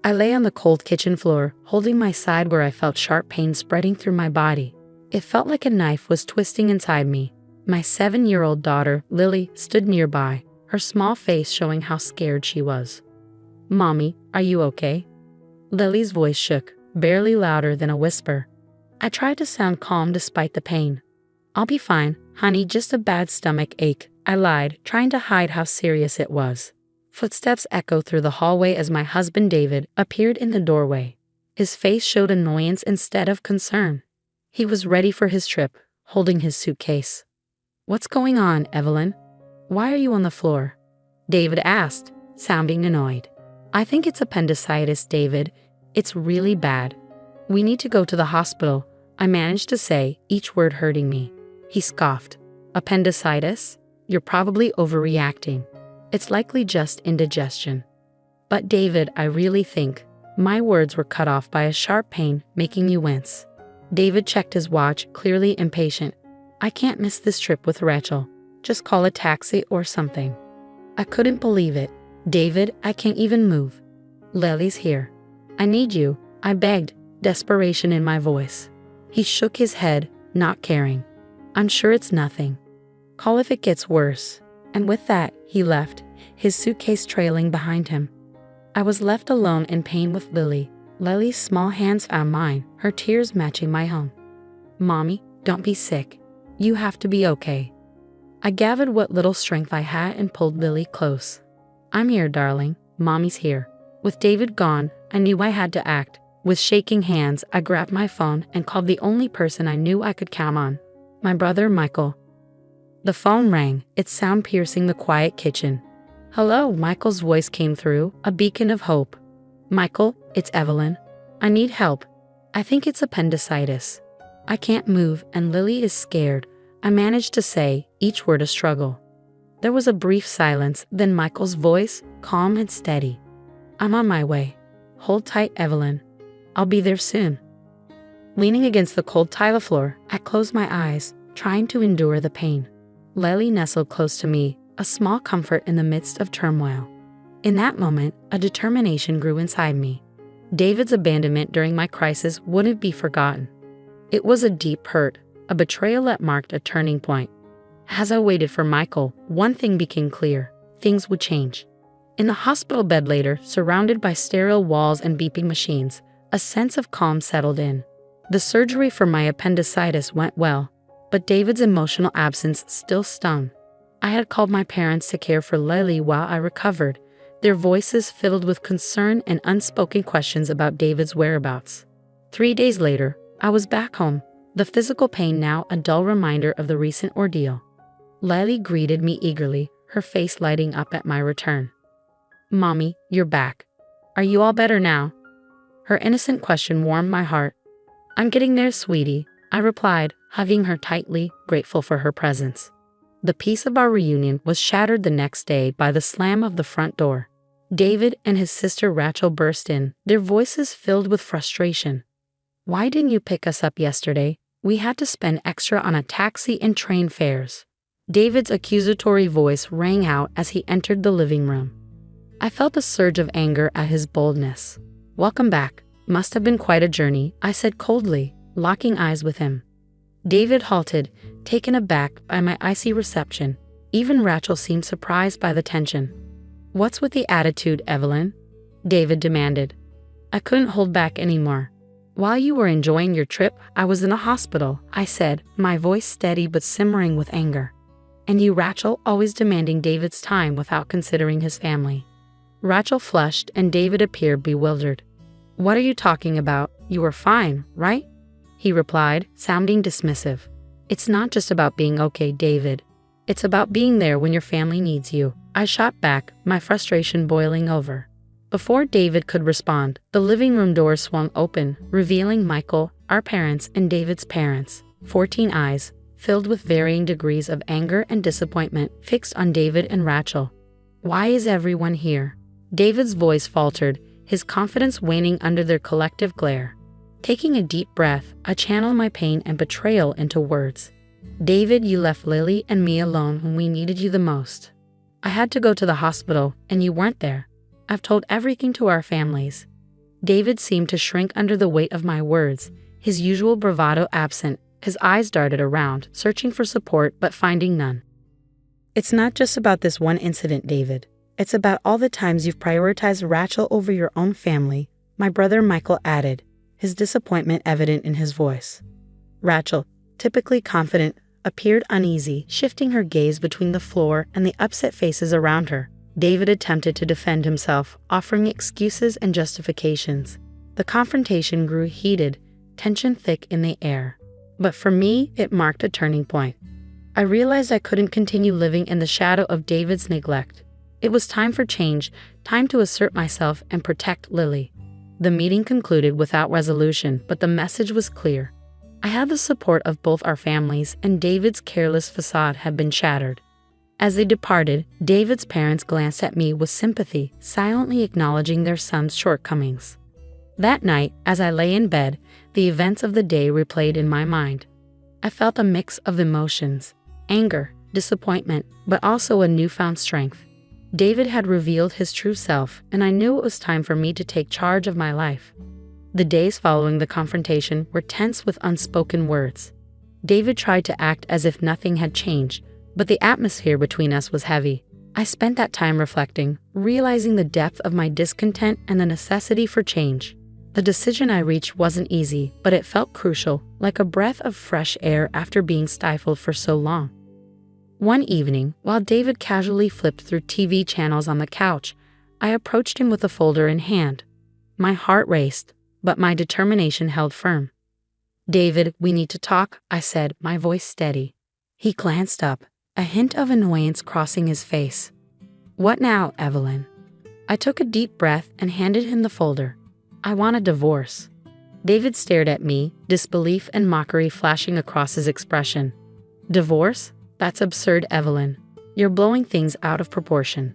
I lay on the cold kitchen floor, holding my side where I felt sharp pain spreading through my body. It felt like a knife was twisting inside me. My 7-year-old daughter, Lily, stood nearby, her small face showing how scared she was. "Mommy, are you okay?" Lily's voice shook, barely louder than a whisper. I tried to sound calm despite the pain. "I'll be fine, honey, just a bad stomach ache," I lied, trying to hide how serious it was. Footsteps echoed through the hallway as my husband David appeared in the doorway. His face showed annoyance instead of concern. He was ready for his trip, holding his suitcase. "What's going on, Evelyn? Why are you on the floor?" David asked, sounding annoyed. "I think it's appendicitis, David. It's really bad. We need to go to the hospital," I managed to say, each word hurting me. He scoffed. "Appendicitis? You're probably overreacting. It's likely just indigestion." "But David, I really think..." My words were cut off by a sharp pain, making you wince. David checked his watch, clearly impatient. "I can't miss this trip with Rachel. Just call a taxi or something." I couldn't believe it. "David, I can't even move. Lily's here. I need you," I begged, desperation in my voice. He shook his head, not caring. "I'm sure it's nothing. Call if it gets worse." And with that, he left, his suitcase trailing behind him. I was left alone in pain with Lily. Lily's small hands found mine, her tears matching my own. "Mommy, don't be sick. You have to be okay." I gathered what little strength I had and pulled Lily close. "I'm here, darling. Mommy's here." With David gone, I knew I had to act. With shaking hands, I grabbed my phone and called the only person I knew I could count on, my brother Michael. The phone rang, its sound piercing the quiet kitchen. "Hello," Michael's voice came through, a beacon of hope. "Michael, it's Evelyn. I need help. I think it's appendicitis. I can't move and Lily is scared," I managed to say, each word a struggle. There was a brief silence, then Michael's voice, calm and steady. "I'm on my way. Hold tight, Evelyn. I'll be there soon." Leaning against the cold tile floor, I closed my eyes, trying to endure the pain. Lily nestled close to me, a small comfort in the midst of turmoil. In that moment, a determination grew inside me. David's abandonment during my crisis wouldn't be forgotten. It was a deep hurt, a betrayal that marked a turning point. As I waited for Michael, one thing became clear: things would change. In the hospital bed later, surrounded by sterile walls and beeping machines, a sense of calm settled in. The surgery for my appendicitis went well, but David's emotional absence still stung. I had called my parents to care for Lily while I recovered, their voices filled with concern and unspoken questions about David's whereabouts. 3 days later, I was back home, the physical pain now a dull reminder of the recent ordeal. Lily greeted me eagerly, her face lighting up at my return. "Mommy, you're back. Are you all better now?" Her innocent question warmed my heart. "I'm getting there, sweetie," I replied, hugging her tightly, grateful for her presence. The peace of our reunion was shattered the next day by the slam of the front door. David and his sister Rachel burst in, their voices filled with frustration. "Why didn't you pick us up yesterday? We had to spend extra on a taxi and train fares." David's accusatory voice rang out as he entered the living room. I felt a surge of anger at his boldness. "Welcome back. Must have been quite a journey," I said coldly, locking eyes with him. David halted, taken aback by my icy reception. Even Rachel seemed surprised by the tension. "What's with the attitude, Evelyn?" David demanded. I couldn't hold back anymore. "While you were enjoying your trip, I was in a hospital," I said, my voice steady but simmering with anger. "And you, Rachel, always demanding David's time without considering his family." Rachel flushed and David appeared bewildered. "What are you talking about? You were fine, right?" he replied, sounding dismissive. "It's not just about being okay, David. It's about being there when your family needs you," I shot back, my frustration boiling over. Before David could respond, the living room door swung open, revealing Michael, our parents, and David's parents. 14 eyes, filled with varying degrees of anger and disappointment, fixed on David and Rachel. "Why is everyone here?" David's voice faltered, his confidence waning under their collective glare. Taking a deep breath, I channeled my pain and betrayal into words. "David, you left Lily and me alone when we needed you the most. I had to go to the hospital, and you weren't there. I've told everything to our families. David seemed to shrink under the weight of my words, his usual bravado absent. His eyes darted around, searching for support but finding none. "It's not just about this one incident, David. It's about all the times you've prioritized Rachel over your own family," my brother Michael added, his disappointment evident in his voice. Rachel, typically confident, appeared uneasy, shifting her gaze between the floor and the upset faces around her. David attempted to defend himself, offering excuses and justifications. The confrontation grew heated, tension thick in the air. But for me, it marked a turning point. I realized I couldn't continue living in the shadow of David's neglect. It was time for change, time to assert myself and protect Lily. The meeting concluded without resolution, but the message was clear. I had the support of both our families, and David's careless facade had been shattered. As they departed, David's parents glanced at me with sympathy, silently acknowledging their son's shortcomings. That night, as I lay in bed, the events of the day replayed in my mind. I felt a mix of emotions: anger, disappointment, but also a newfound strength. David had revealed his true self, and I knew it was time for me to take charge of my life. The days following the confrontation were tense with unspoken words. David tried to act as if nothing had changed, but the atmosphere between us was heavy. I spent that time reflecting, realizing the depth of my discontent and the necessity for change. The decision I reached wasn't easy, but it felt crucial, like a breath of fresh air after being stifled for so long. One evening, while David casually flipped through TV channels on the couch, I approached him with a folder in hand. My heart raced, but my determination held firm. "David, we need to talk," I said, my voice steady. He glanced up, a hint of annoyance crossing his face. "What now, Evelyn?" I took a deep breath and handed him the folder. "I want a divorce." David stared at me, disbelief and mockery flashing across his expression. "Divorce? That's absurd, Evelyn. You're blowing things out of proportion."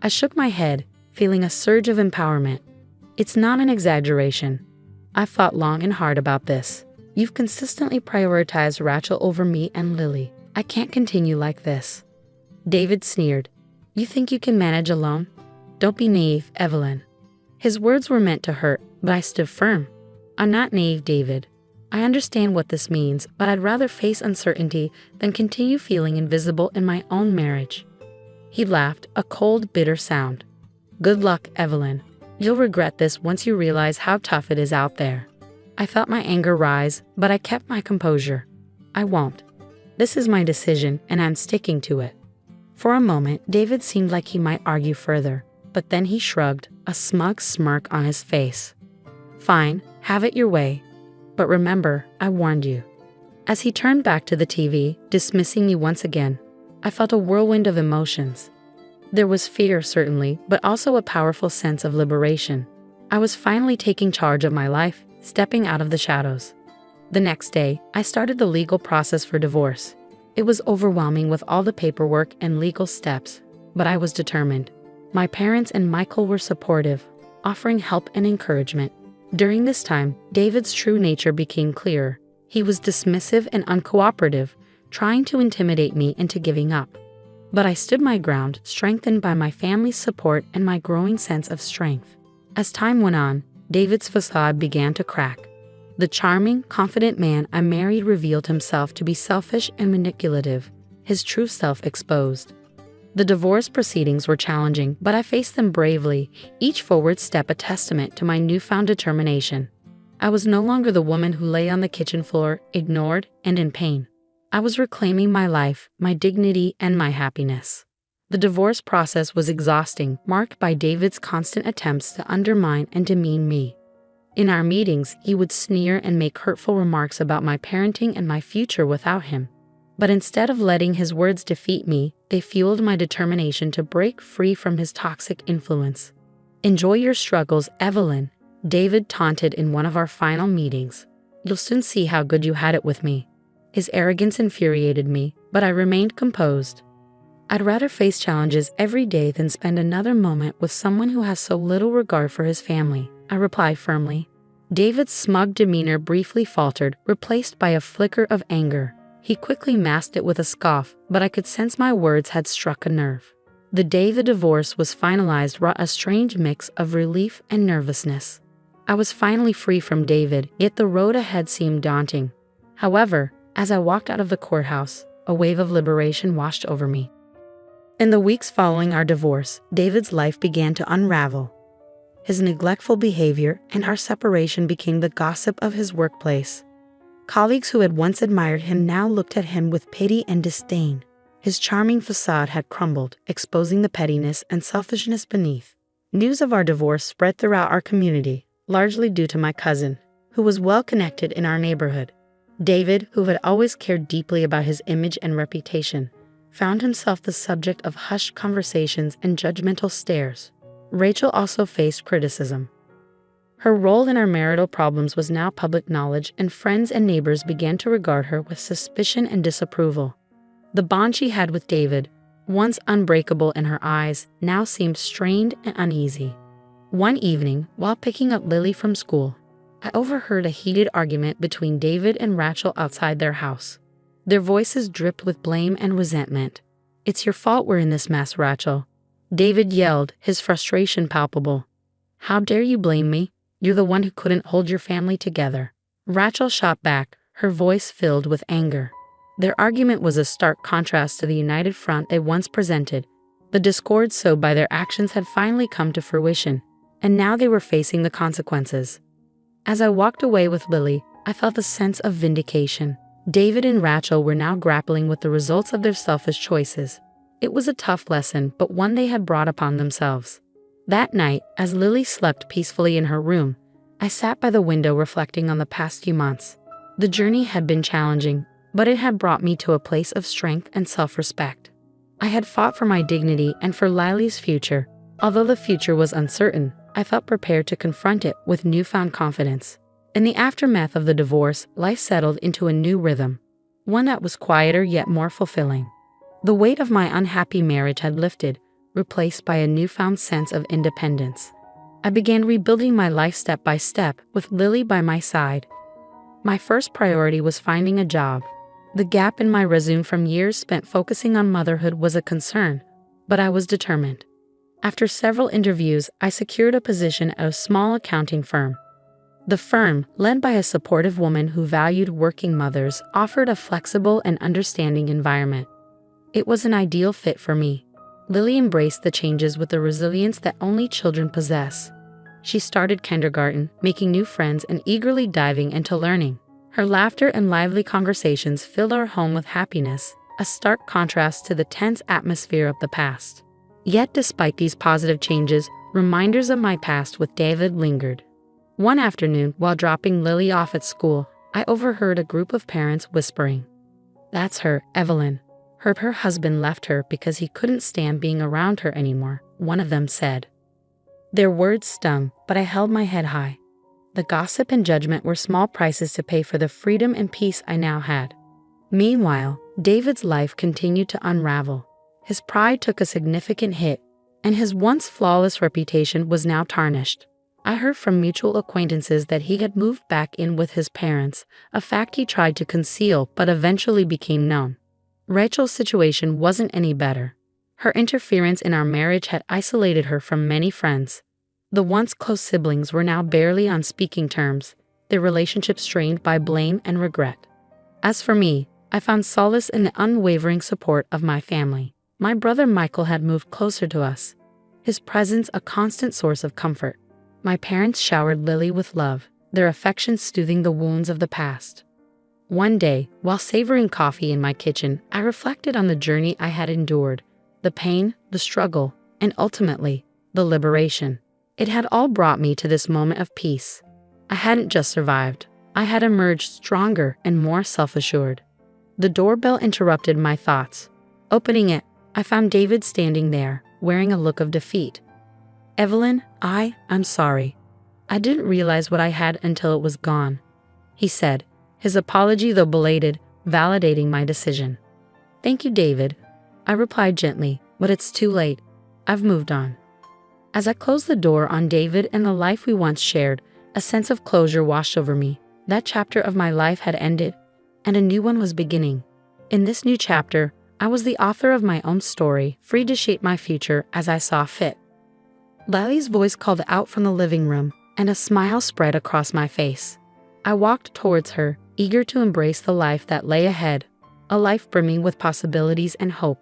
I shook my head, feeling a surge of empowerment. "It's not an exaggeration. I've thought long and hard about this. You've consistently prioritized Rachel over me and Lily. I can't continue like this." David sneered. "You think you can manage alone? Don't be naive, Evelyn." His words were meant to hurt, but I stood firm. "I'm not naive, David. I understand what this means, but I'd rather face uncertainty than continue feeling invisible in my own marriage." He laughed, a cold, bitter sound. "Good luck, Evelyn. You'll regret this once you realize how tough it is out there." I felt my anger rise, but I kept my composure. "I won't. This is my decision, and I'm sticking to it." For a moment, David seemed like he might argue further, but then he shrugged, a smug smirk on his face. "Fine, have it your way. But remember, I warned you." As he turned back to the TV, dismissing me once again, I felt a whirlwind of emotions. There was fear, certainly, but also a powerful sense of liberation. I was finally taking charge of my life, stepping out of the shadows. The next day, I started the legal process for divorce. It was overwhelming with all the paperwork and legal steps, but I was determined. My parents and Michael were supportive, offering help and encouragement. During this time, David's true nature became clearer. He was dismissive and uncooperative, trying to intimidate me into giving up. But I stood my ground, strengthened by my family's support and my growing sense of strength. As time went on, David's facade began to crack. The charming, confident man I married revealed himself to be selfish and manipulative, his true self exposed. The divorce proceedings were challenging, but I faced them bravely, each forward step a testament to my newfound determination. I was no longer the woman who lay on the kitchen floor, ignored and in pain. I was reclaiming my life, my dignity, and my happiness. The divorce process was exhausting, marked by David's constant attempts to undermine and demean me. In our meetings, he would sneer and make hurtful remarks about my parenting and my future without him. But instead of letting his words defeat me, they fueled my determination to break free from his toxic influence. "Enjoy your struggles, Evelyn," David taunted in one of our final meetings. "You'll soon see how good you had it with me." His arrogance infuriated me, but I remained composed. I'd rather face challenges every day than spend another moment with someone who has so little regard for his family, I replied firmly. David's smug demeanor briefly faltered, replaced by a flicker of anger. He quickly masked it with a scoff, but I could sense my words had struck a nerve. The day the divorce was finalized brought a strange mix of relief and nervousness. I was finally free from David, yet the road ahead seemed daunting. However, as I walked out of the courthouse, a wave of liberation washed over me. In the weeks following our divorce, David's life began to unravel. His neglectful behavior and our separation became the gossip of his workplace. Colleagues who had once admired him now looked at him with pity and disdain. His charming facade had crumbled, exposing the pettiness and selfishness beneath. News of our divorce spread throughout our community, largely due to my cousin, who was well connected in our neighborhood. David, who had always cared deeply about his image and reputation, found himself the subject of hushed conversations and judgmental stares. Rachel also faced criticism. Her role in our marital problems was now public knowledge, and friends and neighbors began to regard her with suspicion and disapproval. The bond she had with David, once unbreakable in her eyes, now seemed strained and uneasy. One evening, while picking up Lily from school, I overheard a heated argument between David and Rachel outside their house. Their voices dripped with blame and resentment. "It's your fault we're in this mess, Rachel," David yelled, his frustration palpable. "How dare you blame me? You're the one who couldn't hold your family together." Rachel shot back, her voice filled with anger. Their argument was a stark contrast to the united front they once presented. The discord sowed by their actions had finally come to fruition, and now they were facing the consequences. As I walked away with Lily, I felt a sense of vindication. David and Rachel were now grappling with the results of their selfish choices. It was a tough lesson, but one they had brought upon themselves. That night, as Lily slept peacefully in her room, I sat by the window reflecting on the past few months. The journey had been challenging, but it had brought me to a place of strength and self-respect. I had fought for my dignity and for Lily's future. Although the future was uncertain, I felt prepared to confront it with newfound confidence. In the aftermath of the divorce, life settled into a new rhythm, one that was quieter yet more fulfilling. The weight of my unhappy marriage had lifted, replaced by a newfound sense of independence. I began rebuilding my life step by step, with Lily by my side. My first priority was finding a job. The gap in my resume from years spent focusing on motherhood was a concern, but I was determined. After several interviews, I secured a position at a small accounting firm. The firm, led by a supportive woman who valued working mothers, offered a flexible and understanding environment. It was an ideal fit for me. Lily embraced the changes with the resilience that only children possess. She started kindergarten, making new friends and eagerly diving into learning. Her laughter and lively conversations filled our home with happiness, a stark contrast to the tense atmosphere of the past. Yet despite these positive changes, reminders of my past with David lingered. One afternoon, while dropping Lily off at school, I overheard a group of parents whispering, "That's her, Evelyn. Her husband left her because he couldn't stand being around her anymore," one of them said. Their words stung, but I held my head high. The gossip and judgment were small prices to pay for the freedom and peace I now had. Meanwhile, David's life continued to unravel. His pride took a significant hit, and his once flawless reputation was now tarnished. I heard from mutual acquaintances that he had moved back in with his parents, a fact he tried to conceal but eventually became known. Rachel's situation wasn't any better. Her interference in our marriage had isolated her from many friends. The once close siblings were now barely on speaking terms, their relationship strained by blame and regret. As for me, I found solace in the unwavering support of my family. My brother Michael had moved closer to us, his presence a constant source of comfort. My parents showered Lily with love, their affection soothing the wounds of the past. One day, while savoring coffee in my kitchen, I reflected on the journey I had endured, the pain, the struggle, and ultimately, the liberation. It had all brought me to this moment of peace. I hadn't just survived, I had emerged stronger and more self-assured. The doorbell interrupted my thoughts. Opening it, I found David standing there, wearing a look of defeat. "Evelyn, I'm sorry. I didn't realize what I had until it was gone," he said, his apology, though belated, validating my decision. "Thank you, David," I replied gently, "but it's too late. I've moved on." As I closed the door on David and the life we once shared, a sense of closure washed over me. That chapter of my life had ended, and a new one was beginning. In this new chapter, I was the author of my own story, free to shape my future as I saw fit. Lily's voice called out from the living room, and a smile spread across my face. I walked towards her, eager to embrace the life that lay ahead, a life brimming with possibilities and hope.